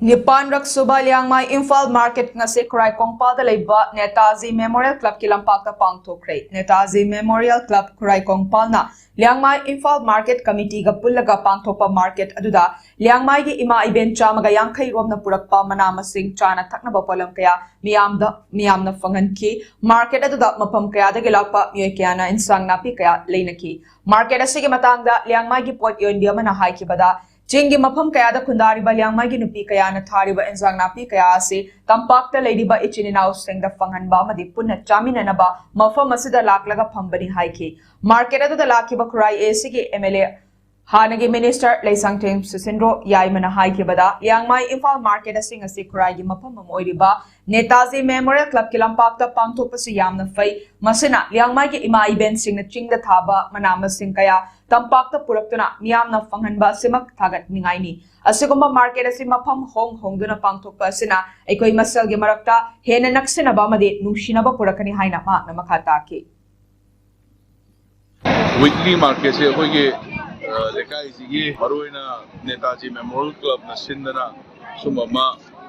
Nipan Raksuba Liangmai Imphal Market ngasi Kurai Kongpal da leiba Netaji Memorial Club ki lampak ta pangthokre. Netaji Memorial Club Kurai Kongpal na Liangmai Imphal Market Committee ga pullaga pangthokpa market aduda Liangmai gi ima event chamaga yangkhai rom na purakpa mana masing chana thaknaba polam kaya miyamna fanganki market aduda mapam kaya da gilakpa miyoi kaya na insang napi kaya leinaki. Market asigi matangda Liangmai gi pot yondia mana haikibada Jingi mapam kaya da kundariba Liangmai gi nupi kaya na thariba insang napi kaya ase tampakta leidiba ichininaw singda fanghanba amadi punna chaminanaba mafam asida laklaga phambani haiki. Market aduda lakiba Kurai AC gi MLA Hanagi Minister Leisangtheng Susindro Yaimana haikibada Liangmai Imphal Market asing ase Kurai gi mapam amoiriba Netaji Memorial Club ki lampakta pangthokpasu yamna fai masina Liangmai gi ima event singna chingda thaba manama sing kaya tampakta puraktuna miyamna fanghanba simak thagat ningaini asigumba market asi mafam hongduna pangthokpa asina aikoi masal gi marakta hena naksinaba amadi nungsinaba purakani haina makna makha taki weekly market se koi ge lekai sigi maroina Netaji Memorial Club na sindana sumama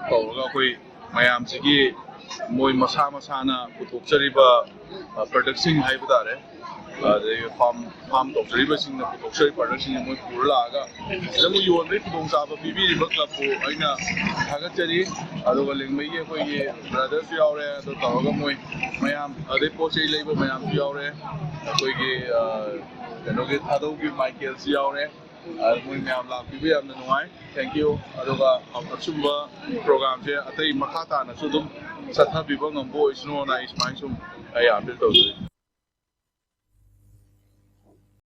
tawga koi mayam sigi moi masa na puthokchariba production haibadare farm tawchariba sing na puthokchari production moi purlaga lamu yonbe khudong saba bibi ba club ko aina thagachari aduga lengmei ge koi ge brothers yaure ado tawga moi mayam ade pochei leiba mayam yaure koi ge kanoge thadaugi Michael yaure moi mayam la bibi amna nuai thank you aduga achumba program je atai makhata na sudum satha biba ngambo isno na ismain sum ay apil tawri